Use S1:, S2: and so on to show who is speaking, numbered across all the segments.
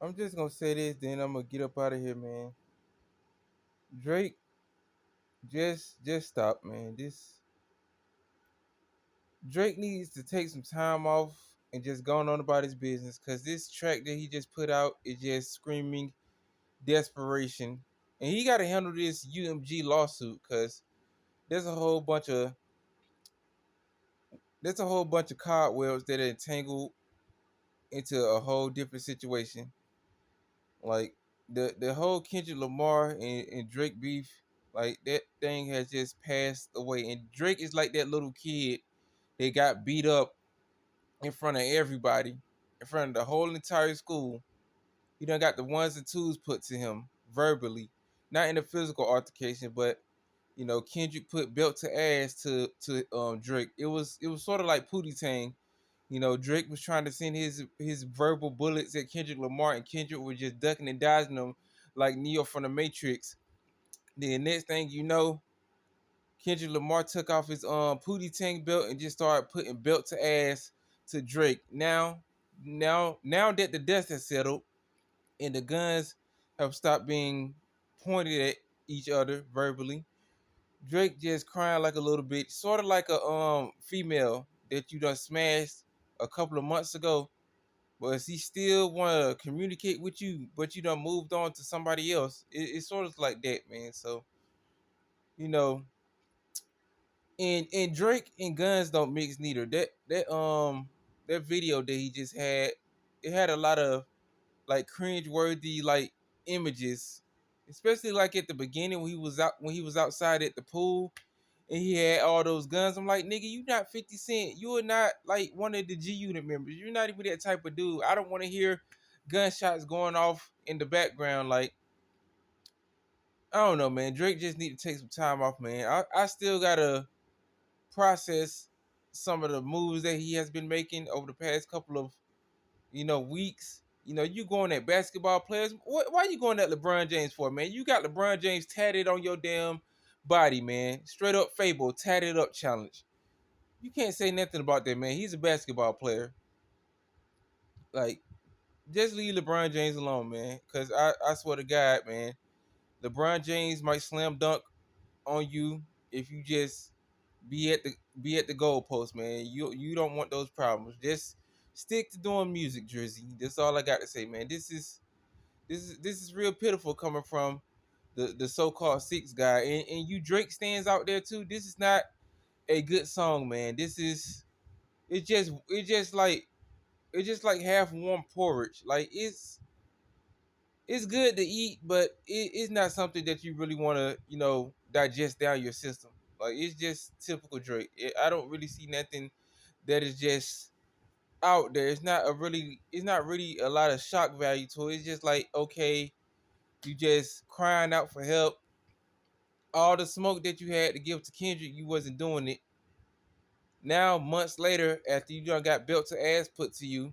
S1: I'm just gonna say this, then I'm gonna get up out of here, man. Drake, just stop, man. This Drake needs to take some time off and just go on about his business, cause this track that he just put out is just screaming desperation, and he got to handle this UMG lawsuit, cause there's a whole bunch of cobwebs that are entangled into a whole different situation. Like the whole Kendrick Lamar and Drake beef, like that thing has just passed away. And Drake is like that little kid that got beat up in front of everybody, in front of the whole entire school. He done got the ones and twos put to him verbally, not in a physical altercation, but Kendrick put belt to ass to Drake. It was sort of like Pootie Tang. Drake was trying to send his verbal bullets at Kendrick Lamar, and Kendrick was just ducking and dodging them like Neo from the Matrix. Then next thing you know, Kendrick Lamar took off his Pootie Tang belt and just started putting belt to ass to Drake. Now that the dust has settled and the guns have stopped being pointed at each other verbally, Drake just crying like a little bitch, sort of like a female that you done smashed a couple of months ago, but he still want to communicate with you, but you done moved on to somebody else. It's sort of like that, man. So you know, and Drake and guns don't mix neither. That video that he just had, it had a lot of like cringe worthy like images, especially like at the beginning when he was outside at the pool and he had all those guns. I'm like, nigga, you not 50 Cent. You are not like one of the G Unit members. You're not even that type of dude. I don't want to hear gunshots going off in the background. Like, I don't know, man. Drake just need to take some time off, man. I still gotta process some of the moves that he has been making over the past couple of weeks. You going at basketball players. Why you going at LeBron James for, man? You got LeBron James tatted on your damn body, man. Straight up Fable, tatted up challenge. You can't say nothing about that, man. He's a basketball player. Like, just leave LeBron James alone, man. Cause I swear to God, man, LeBron James might slam dunk on you if you just be at the goalpost, man. You don't want those problems. Just stick to doing music, Jersey. That's all I got to say, man. This is real pitiful coming from the so-called six guy, and you Drake stands out there too. This is not a good song, man. It's just like half warm porridge. Like it's good to eat, but it's not something that you really want to digest down your system. Like, it's just typical Drake. I don't really see nothing that is just out there. It's not really a lot of shock value to it. It's just like, okay, you just crying out for help. All the smoke that you had to give to Kendrick, you wasn't doing it. Now, months later, after you done got belt to ass put to you,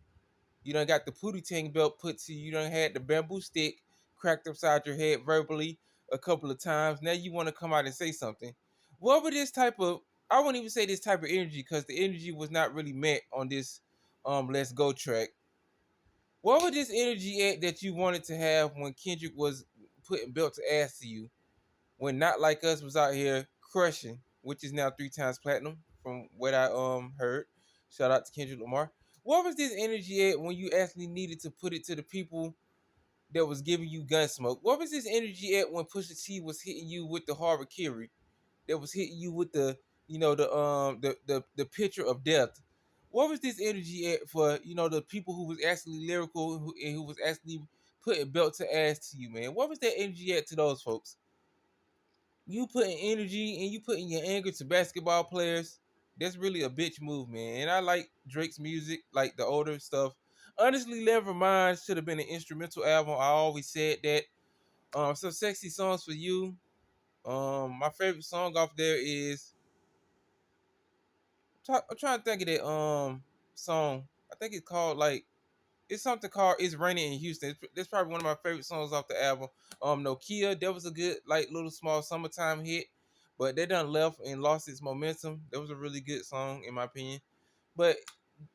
S1: you done got the Pootie Tang belt put to you, you done had the bamboo stick cracked upside your head verbally a couple of times. Now you want to come out and say something. What would this type of, I wouldn't even say this type of energy, because the energy was not really met on this Let's Go track. What was this energy at that you wanted to have when Kendrick was putting belt to ass to you? When Not Like Us was out here crushing, which is now 3 times platinum from what I heard. Shout out to Kendrick Lamar. What was this energy at when you actually needed to put it to the people that was giving you gun smoke? What was this energy at when Pusha T was hitting you with the Harakiri? That was hitting you with the picture of death? What was this energy at for the people who was actually lyrical and who was actually putting belt to ass to you, man? What was that energy at to those folks? You putting energy and you putting your anger to basketball players, that's really a bitch move, man. And I like Drake's music, like the older stuff. Honestly, Nevermind should have been an instrumental album. I always said that. Some sexy songs for you. My favorite song off there is I'm trying to think of that song. I think it's called like it's something called "It's Raining in Houston." That's probably one of my favorite songs off the album. Nokia, that was a good like little small summertime hit, but they done left and lost its momentum. That was a really good song in my opinion. But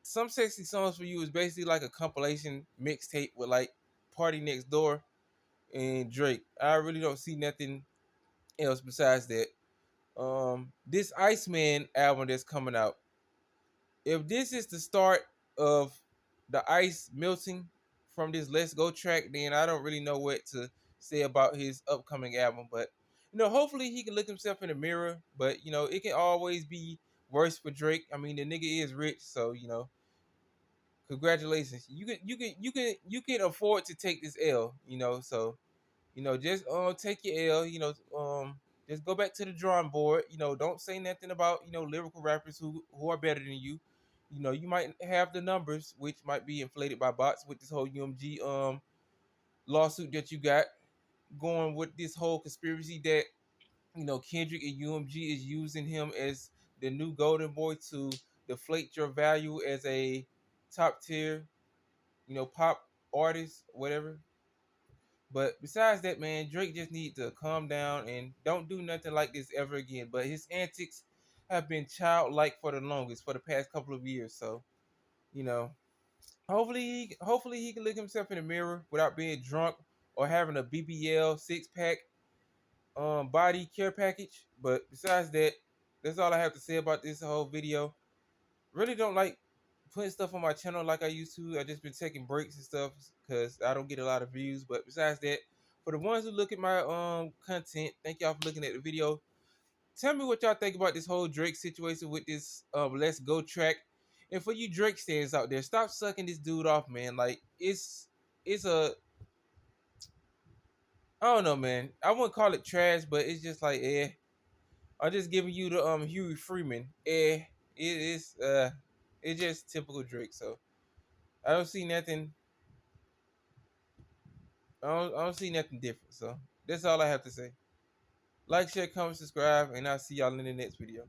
S1: some sexy songs for you is basically like a compilation mixtape with like Party Next Door and Drake. I really don't see nothing else besides that. This Iceman album that's coming out, if this is the start of the ice melting from this Let's Go track, then I don't really know what to say about his upcoming album. But hopefully he can look himself in the mirror. But it can always be worse for Drake. I mean, the nigga is rich, so congratulations. You can afford to take this L. So just take your L. Just go back to the drawing board. Don't say nothing about lyrical rappers who are better than you. You might have the numbers, which might be inflated by bots with this whole UMG lawsuit that you got going with this whole conspiracy that Kendrick and UMG is using him as the new golden boy to deflate your value as a top tier pop artist, whatever. But besides that, man, Drake just needs to calm down and don't do nothing like this ever again. But his antics have been childlike for the longest, for the past couple of years. So, you know, hopefully he can look himself in the mirror without being drunk or having a BBL 6 pack body care package. But besides that, that's all I have to say about this whole video. Really don't like putting stuff on my channel like I used to. I just been taking breaks and stuff because I don't get a lot of views. But besides that, for the ones who look at my content, thank y'all for looking at the video. Tell me what y'all think about this whole Drake situation with this Let's Go track. And for you Drake stands out there, stop sucking this dude off, man. Like it's a I don't know, man. I wouldn't call it trash, but it's just like I'm just giving you the Huey Freeman. It's just typical Drake. So I don't see nothing. I don't see nothing different. So that's all I have to say. Like, share, comment, subscribe, and I'll see y'all in the next video.